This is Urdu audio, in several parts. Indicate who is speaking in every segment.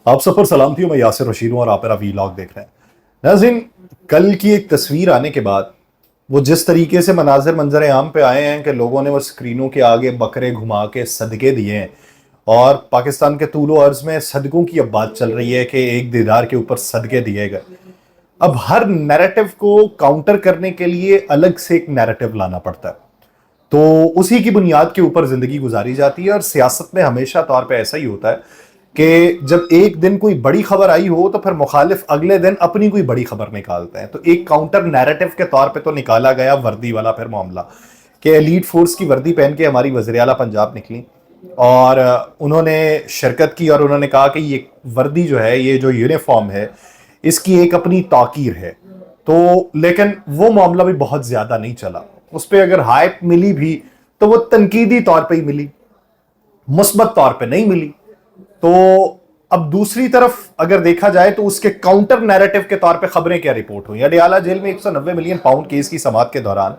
Speaker 1: آپ سب پر سلام تھی، میں یاسر رشید ہوں اور آپ میرا ویلاگ دیکھ رہے ہیں ناظرین۔ کل کی ایک تصویر آنے کے بعد وہ جس طریقے سے منظر عام پہ آئے ہیں کہ لوگوں نے وہ سکرینوں کے آگے بکرے گھما کے صدقے دیے ہیں، اور پاکستان کے طول و عرض میں صدقوں کی اب بات چل رہی ہے کہ ایک دیدار کے اوپر صدقے دیے گئے۔ اب ہر نیریٹو کو کاؤنٹر کرنے کے لیے الگ سے ایک نیریٹو لانا پڑتا ہے، تو اسی کی بنیاد کے اوپر زندگی گزاری جاتی ہے۔ اور سیاست میں ہمیشہ طور پہ ایسا ہی ہوتا ہے کہ جب ایک دن کوئی بڑی خبر آئی ہو تو پھر مخالف اگلے دن اپنی کوئی بڑی خبر نکالتے ہیں۔ تو ایک کاؤنٹر نیریٹو کے طور پہ تو نکالا گیا وردی والا پھر معاملہ کہ ایلیٹ فورس کی وردی پہن کے ہماری وزیر اعلیٰ پنجاب نکلی اور انہوں نے شرکت کی، اور انہوں نے کہا کہ یہ وردی جو ہے، یہ جو یونیفارم ہے، اس کی ایک اپنی توقیر ہے۔ تو لیکن وہ معاملہ بھی بہت زیادہ نہیں چلا، اس پہ اگر ہائپ ملی بھی تو وہ تنقیدی طور پہ ہی ملی، مثبت طور پہ نہیں ملی۔ تو اب دوسری طرف اگر دیکھا جائے تو اس کے کاؤنٹر نیریٹو کے طور پہ خبریں کیا رپورٹ ہوئی۔ اڈیالہ جیل میں 190 ملین پاؤنڈ کیس کی سماعت کے دوران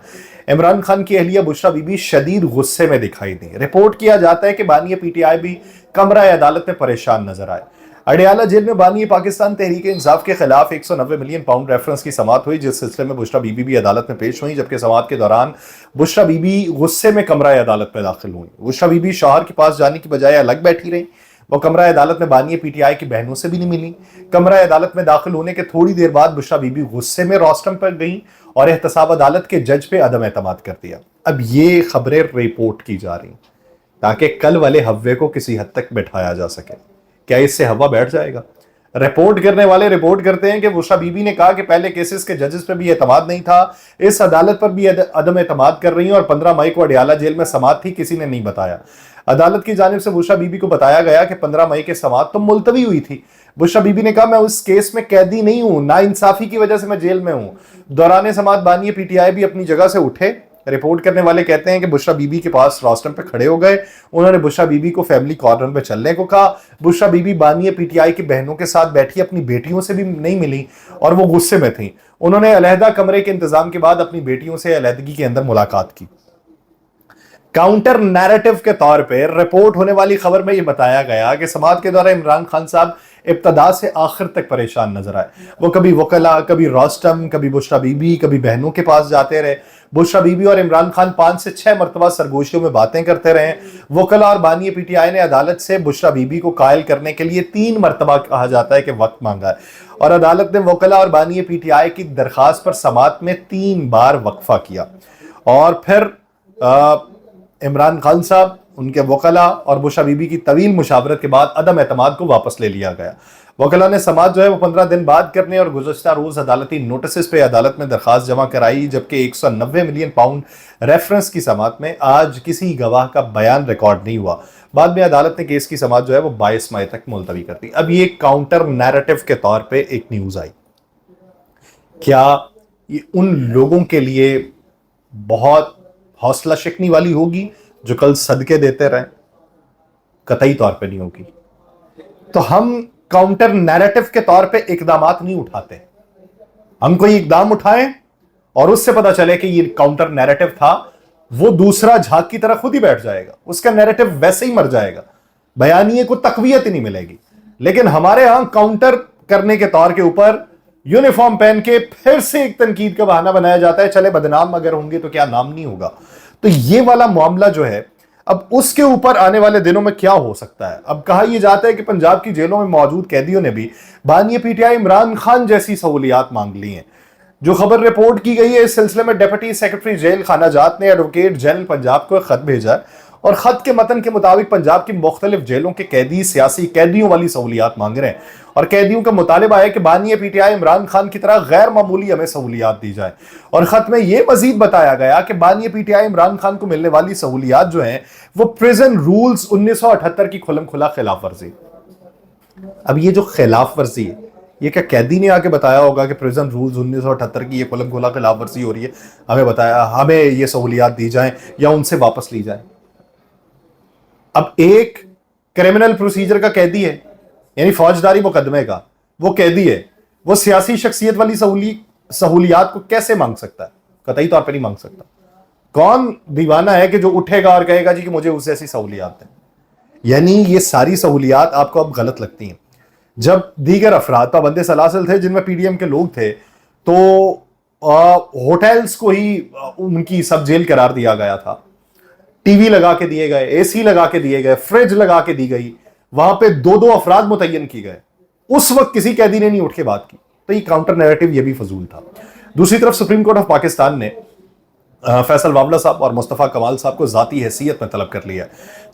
Speaker 1: عمران خان کی اہلیہ بشریٰ بی بی شدید غصے میں دکھائی دی۔ رپورٹ کیا جاتا ہے کہ بانی پی ٹی آئی بھی کمرہ عدالت میں پریشان نظر آئے۔ اڈیالہ جیل میں بانی پاکستان تحریک انصاف کے خلاف 190 ملین پاؤنڈ ریفرنس کی سماعت ہوئی، جس سلسلے میں بشریٰ بی بی بھی عدالت میں پیش ہوئی، جبکہ سماعت کے دوران بشریٰ بی بی غصے میں کمرہ عدالت میں داخل ہوئی۔ بشریٰ بی بی شوہر کے پاس جانے کی بجائے الگ بیٹھی رہی۔ وہ کمرہ عدالت میں بانی پی ٹی آئی کی بہنوں سے بھی نہیں ملی۔ کمرہ عدالت میں داخل ہونے کے تھوڑی دیر بعد بشریٰ بی بی غصے میں روسٹم پر گئیں اور احتساب عدالت کے جج پہ عدم اعتماد کر دیا۔ اب یہ خبریں رپورٹ کی جا رہی ہیں تاکہ کل والے ہوے کو کسی حد تک بٹھایا جا سکے۔ کیا اس سے ہوا بیٹھ جائے گا؟ رپورٹ کرنے والے رپورٹ کرتے ہیں کہ بشریٰ بی بی نے کہا کہ پہلے کیسز کے ججز پہ بھی اعتماد نہیں تھا، اس عدالت پر بھی عدم اعتماد کر رہی ہیں، اور 15 مئی کو اڈیالہ جیل میں سماعت تھی، کسی نے نہیں بتایا۔ عدالت کی جانب سے بشریٰ بی بی کو بتایا گیا کہ 15 مئی کے سماعت تو ملتوی ہوئی تھی۔ بشریٰ بی بی نے کہا میں اس کیس میں قیدی نہیں ہوں، نا انصافی کی وجہ سے میں جیل میں ہوں۔ دوران سماعت بانی پی ٹی آئی بھی اپنی جگہ سے اٹھے۔ رپورٹ کرنے والے کہتے ہیں کہ بشریٰ بی بی کے پاس روسٹم پہ کھڑے ہو گئے، انہوں نے بشریٰ بی بی کو فیملی کارنر پہ چلنے کو کہا۔ بشریٰ بی بی بانی پی ٹی آئی کی بہنوں کے ساتھ بیٹھی، اپنی بیٹیوں سے بھی نہیں ملی اور وہ غصے میں تھیں۔ انہوں نے علیحدہ کمرے کے انتظام کے بعد اپنی بیٹیوں سے علیحدگی کے اندر ملاقات کی۔ کاؤنٹر نیریٹو کے طور پہ رپورٹ ہونے والی خبر میں یہ بتایا گیا کہ سماعت کے دوران عمران خان صاحب ابتدا سے آخر تک پریشان نظر آئے۔ وہ کبھی وکلا، کبھی روسٹم، کبھی بشریٰ بی بی، کبھی بہنوں کے پاس جاتے رہے۔ بشریٰ بی بی اور عمران خان 5 سے 6 مرتبہ سرگوشیوں میں باتیں کرتے رہے۔ وکلا اور بانی پی ٹی آئی نے عدالت سے بشریٰ بی بی کو قائل کرنے کے لیے 3 مرتبہ کہا جاتا ہے کہ وقت مانگا ہے، اور عدالت نے وکلا اور بانی پی ٹی آئی کی درخواست پر سماعت میں 3 بار وقفہ کیا، اور پھر عمران خان صاحب، ان کے وکلا اور بشریٰ بی بی کی طویل مشاورت کے بعد عدم اعتماد کو واپس لے لیا گیا۔ وکلا نے سماعت جو ہے وہ 15 دن بعد کرنے اور گزشتہ روز عدالتی نوٹسز پہ عدالت میں درخواست جمع کرائی، جبکہ 190 ملین پاؤنڈ ریفرنس کی سماعت میں آج کسی گواہ کا بیان ریکارڈ نہیں ہوا۔ بعد میں عدالت نے کیس کی سماعت جو ہے وہ 22 مئی تک ملتوی کر دی۔ اب یہ کاؤنٹر نیریٹو کے طور پہ ایک نیوز آئی، کیا یہ ان لوگوں کے لیے بہت حوصلہ شکنی والی ہوگی جو کل صدقے دیتے رہیں؟ قطعی طور پہ نہیں ہوگی۔ تو ہم کاؤنٹر نیریٹو کے طور پہ اقدامات نہیں اٹھاتے، ہم کوئی اقدام اٹھائیں اور اس سے پتا چلے کہ یہ کاؤنٹر نیریٹو تھا، وہ دوسرا جھاگ کی طرح خود ہی بیٹھ جائے گا، اس کا نیریٹو ویسے ہی مر جائے گا، بیانیے کو تقویت ہی نہیں ملے گی۔ لیکن ہمارے ہاں کاؤنٹر کرنے کے طور کے اوپر یونیفارم پہن کے پھر سے ایک تنقید کا بہانہ بنایا جاتا ہے، چلے بدنام اگر ہوں گے تو کیا نام نہیں ہوگا۔ تو یہ والا معاملہ جو ہے، اب اس کے اوپر آنے والے دنوں میں کیا ہو سکتا ہے؟ اب کہا یہ جاتا ہے کہ پنجاب کی جیلوں میں موجود قیدیوں نے بھی بانی P T I Imran Khan جیسی سہولیات مانگ لی ہیں۔ جو خبر رپورٹ کی گئی ہے، اس سلسلے میں ڈیپٹی سیکرٹری جیل خانہ جات نے ایڈوکیٹ جنرل پنجاب کو ایک خط بھیجا ہے، اور خط کے متن کے مطابق پنجاب کی مختلف جیلوں کے قیدی سیاسی قیدیوں والی سہولیات مانگ رہے ہیں، اور قیدیوں کا مطالبہ ہے کہ بانی P T I Imran Khan کی طرح غیر معمولی ہمیں سہولیات دی جائیں۔ اور خط میں یہ مزید بتایا گیا کہ بانی P T I Imran Khan کو ملنے والی سہولیات جو ہیں وہ پریزن رولز 1978 کی کھلم کھلا خلاف ورزی۔ اب یہ جو خلاف ورزی ہے، یہ کیا قیدی نے آ کے بتایا ہوگا کہ پریزن رولز 1978 کی یہ کھلم کھلا خلاف ورزی ہو رہی ہے، ہمیں بتایا، ہمیں یہ سہولیات دی جائیں یا ان سے واپس لی جائیں؟ اب ایک کرمنل پروسیجر کا قیدی ہے، یعنی فوجداری مقدمے کا وہ قیدی ہے، وہ سیاسی شخصیت والی سہولیات کو کیسے مانگ سکتا ہے؟ قطعی طور پہ نہیں مانگ سکتا۔ کون دیوانہ ہے کہ جو اٹھے گا اور کہے گا جی کہ مجھے اس جیسی سہولیات دیں؟ یعنی یہ ساری سہولیات آپ کو اب غلط لگتی ہیں۔ جب دیگر افراد پابند سلاسل تھے جن میں پی ڈی ایم کے لوگ تھے تو ہوٹلز کو ہی ان کی سب جیل قرار دیا گیا تھا، ٹی وی لگا کے دیے گئے، اے سی لگا کے دیے گئے، فریج لگا کے دی گئی، وہاں پہ دو دو افراد متعین کی گئے، اس وقت کسی قیدی نے نہیں اٹھ کے بات کی، تو یہ کاؤنٹر نیریٹو یہ بھی فضول تھا۔ دوسری طرف سپریم کورٹ آف پاکستان نے فیصل واوڈا صاحب اور مصطفیٰ کمال صاحب کو ذاتی حیثیت میں طلب کر لیا۔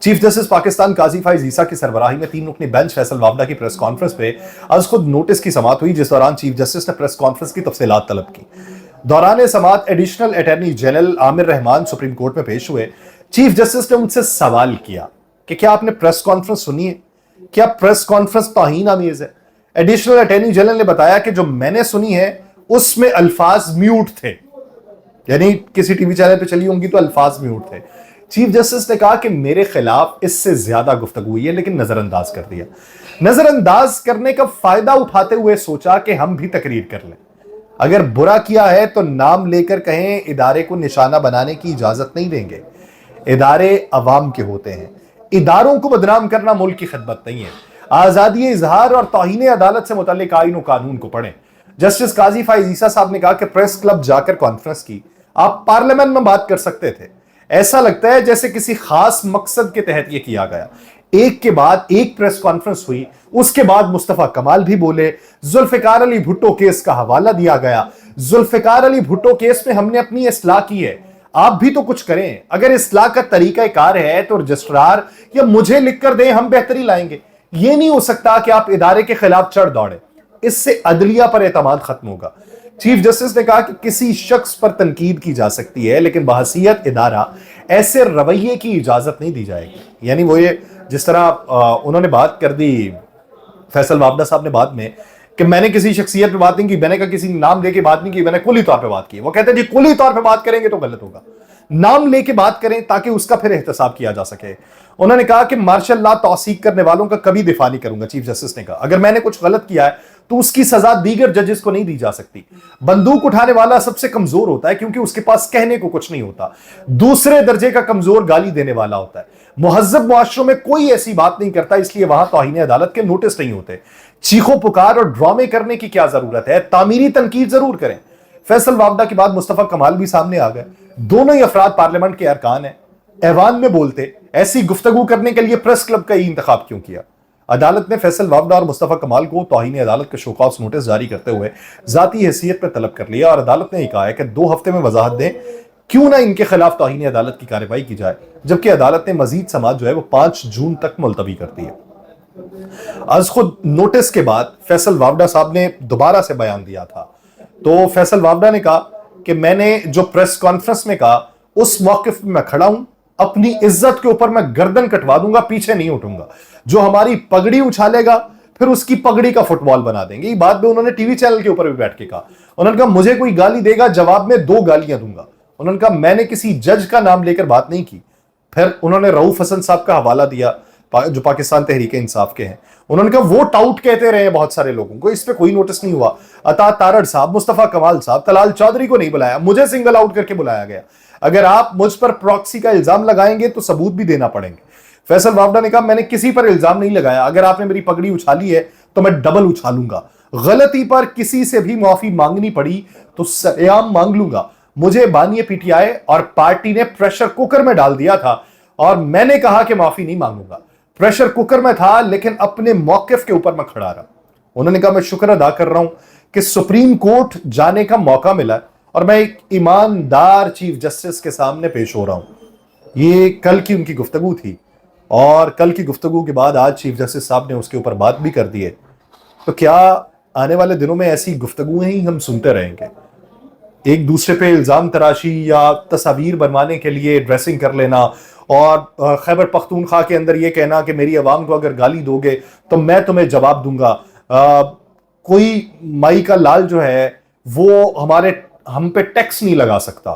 Speaker 1: چیف جسٹس پاکستان قاضی فائز عیسیٰ کی سربراہی میں 3 رکنی بینچ فیصل واوڈا کی پریس کانفرنس پہ از خود نوٹس کی سماعت ہوئی، جس دوران چیف جسٹس نے پریس کانفرنس کی تفصیلات طلب کی۔ دوران سماعت ایڈیشنل اٹارنی جنرل عامر رحمان سپریم کورٹ میں پیش ہوئے۔ چیف جسٹس نے ان سے سوال کیا کہ کیا آپ نے پریس کانفرنس سنی ہے؟ کیا پریس کانفرنس توہین آمیز ہے؟ ایڈیشنل اٹارنی جنرل نے بتایا کہ جو میں نے سنی ہے اس میں الفاظ میوٹ تھے، یعنی کسی ٹی وی چینل پہ چلی ہوں گی تو الفاظ میوٹ تھے۔ چیف جسٹس نے کہا کہ میرے خلاف اس سے زیادہ گفتگو ہوئی ہے لیکن نظر انداز کر دیا۔ نظر انداز کرنے کا فائدہ اٹھاتے ہوئے سوچا کہ ہم بھی تقریر کر لیں، اگر برا کیا ہے تو نام لے کر کہیں، ادارے کو نشانہ بنانے کی اجازت نہیں دیں گے، ادارے عوام کے ہوتے ہیں، اداروں کو بدنام کرنا ملک کی خدمت نہیں ہے۔ آزادی اظہار اور توہین عدالت سے متعلق آئین و قانون کو پڑھیں۔ جسٹس قاضی فائز عیسیٰ صاحب نے کہا کہ پریس کلب جا کر کانفرنس کی، آپ پارلیمنٹ میں بات کر سکتے تھے، ایسا لگتا ہے جیسے کسی خاص مقصد کے تحت یہ کیا گیا۔ ایک کے بعد ایک پریس کانفرنس ہوئی، اس کے بعد مصطفیٰ کمال بھی بولے، ذوالفقار علی بھٹو کیس کا حوالہ دیا گیا۔ ذوالفقار علی بھٹو کیس میں ہم نے اپنی اصلاح کی ہے، آپ بھی تو کچھ کریں، اگر اصلاح کا طریقہ کار ہے تو رجسٹرار یا مجھے لکھ کر دیں، ہم بہتری لائیں گے۔ یہ نہیں ہو سکتا کہ آپ ادارے کے خلاف چڑھ دوڑیں، اس سے عدلیہ پر اعتماد ختم ہوگا۔ چیف جسٹس نے کہا کہ کسی شخص پر تنقید کی جا سکتی ہے لیکن بحیثیت ادارہ ایسے رویے کی اجازت نہیں دی جائے گی۔ یعنی وہ یہ جس طرح انہوں نے بات کر دی فیصل واوڈا صاحب نے بعد میں کہ میں نے کسی شخصیت پہ بات نہیں کی، میں نے کہا کسی نام لے کے بات نہیں کی، میں نے کلی طور پہ بات کی۔ وہ کہتے ہیں جی کلی طور پہ بات کریں گے تو غلط ہوگا، نام لے کے بات کریں تاکہ اس کا پھر احتساب کیا جا سکے۔ انہوں نے کہا کہ مارشل لا توثیق کرنے والوں کا کبھی دفاع نہیں کروں گا۔ چیف جسٹس نے کہا اگر میں نے کچھ غلط کیا ہے تو اس کی سزا دیگر ججز کو نہیں دی جا سکتی۔ بندوق اٹھانے والا سب سے کمزور ہوتا ہے کیونکہ اس کے پاس کہنے کو کچھ نہیں ہوتا، دوسرے درجے کا کمزور گالی دینے والا ہوتا ہے۔ مہذب معاشروں میں کوئی ایسی بات نہیں کرتا، اس لیے وہاں توہین عدالت کے نوٹس نہیں ہوتے۔ چیخو پکار اور ڈرامے کرنے کی کیا ضرورت ہے، تعمیری تنقید ضرور کریں۔ فیصل واوڈا کے بعد مصطفیٰ کمال بھی سامنے آ گئے، دونوں ہی افراد پارلیمنٹ کے ارکان ہیں، ایوان میں بولتے، ایسی گفتگو کرنے کے لیے پریس کلب کا ہی انتخاب کیوں کیا؟ عدالت نے فیصل واوڈا اور مصطفیٰ کمال کو توہین عدالت کا شو کاز نوٹس جاری کرتے ہوئے ذاتی حیثیت پر طلب کر لیا، اور عدالت نے یہ کہا ہے کہ 2 ہفتے میں وضاحت دیں کیوں نہ ان کے خلاف توہین عدالت کی کارروائی کی جائے، جبکہ عدالت نے مزید سماعت جو ہے وہ 5 جون تک ملتوی کر دی ہے۔ از خود نوٹس کے بعد فیصل واوڈا صاحب نے دوبارہ سے بیان دیا تھا، تو فیصل واوڈا نے کہا کہ میں نے جو پریس کانفرنس میں کہا اس موقف میں کھڑا ہوں، اپنی عزت کے اوپر میں گردن کٹوا دوں گا، پیچھے نہیں اٹھوں گا، جو ہماری پگڑی اچھالے گا پھر اس کی پگڑی کا فٹ بال بنا دیں گے۔ یہ بات بھی انہوں نے ٹی وی چینل کے اوپر بھی بیٹھ کے کہا۔ انہوں نے کہا مجھے کوئی گالی دے گا جواب میں 2 گالیاں دوں گا۔ انہوں نے کہا میں نے کسی جج کا نام لے کر بات نہیں کی۔ پھر انہوں نے رؤوف حسن صاحب کا حوالہ دیا جو پاکستان تحریک انصاف کے ہیں، انہوں نے کہا وہ ٹاؤٹ کہتے رہے ہیں بہت سارے لوگوں کو، اس پہ کوئی نوٹس نہیں ہوا۔ عطا تارڑ صاحب، مصطفیٰ کمال صاحب، طلال چودھری کو نہیں بلایا، مجھے سنگل آؤٹ کر کے بلایا گیا۔ اگر آپ مجھ پر پراکسی کا الزام لگائیں گے تو ثبوت بھی دینا پڑیں گے۔ فیصل واوڈا نے کہا میں نے کسی پر الزام نہیں لگایا، اگر آپ نے میری پگڑی اچھالی ہے تو میں ڈبل اچھالوں گا، غلطی پر کسی سے بھی معافی مانگنی پڑی تو سریعام مانگ لوں گا۔ مجھے بانی پی ٹی آئی اور پارٹی نے پریشر کوکر میں ڈال دیا تھا اور میں نے کہا کہ معافی نہیں مانگوں گا، پریشر کوکر میں تھا لیکن اپنے موقف کے اوپر میں کھڑا رہا۔ انہوں نے کہا میں شکر ادا کر رہا ہوں کہ سپریم کورٹ جانے کا موقع ملا اور میں ایک ایماندار چیف جسٹس کے سامنے پیش ہو رہا ہوں۔ یہ کل کی ان کی گفتگو تھی اور کل کی گفتگو کے بعد آج چیف جسٹس صاحب نے اس کے اوپر بات بھی کر دی ہے، تو کیا آنے والے دنوں میں ایسی گفتگویں ہی ہم سنتے رہیں گے؟ ایک دوسرے پہ الزام تراشی یا تصاویر بنوانے کے لیے ڈریسنگ کر لینا اور خیبر پختونخوا کے اندر یہ کہنا کہ میری عوام کو اگر گالی دو گے تو میں تمہیں جواب دوں گا، کوئی مائی کا لال جو ہے وہ ہم پہ ٹیکس نہیں لگا سکتا۔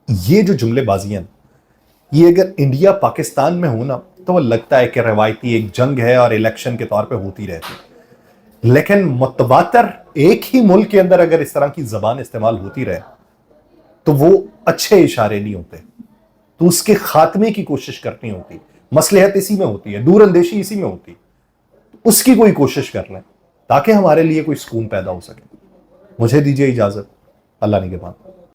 Speaker 1: یہ جو جملے بازیاں یہ اگر انڈیا پاکستان میں ہونا تو وہ لگتا ہے کہ روایتی ایک جنگ ہے اور الیکشن کے طور پہ ہوتی رہتی، لیکن متواتر ایک ہی ملک کے اندر اگر اس طرح کی زبان استعمال ہوتی رہے تو وہ اچھے اشارے نہیں ہوتے، تو اس کے خاتمے کی کوشش کرنی ہوتی، مصلحت اسی میں ہوتی ہے، دور اندیشی اسی میں ہوتی۔ اس کی کوئی کوشش کر لیں تاکہ ہمارے لیے کوئی سکون پیدا ہو سکے. مجھے دیجیے اجازت. اللہ نگہبان.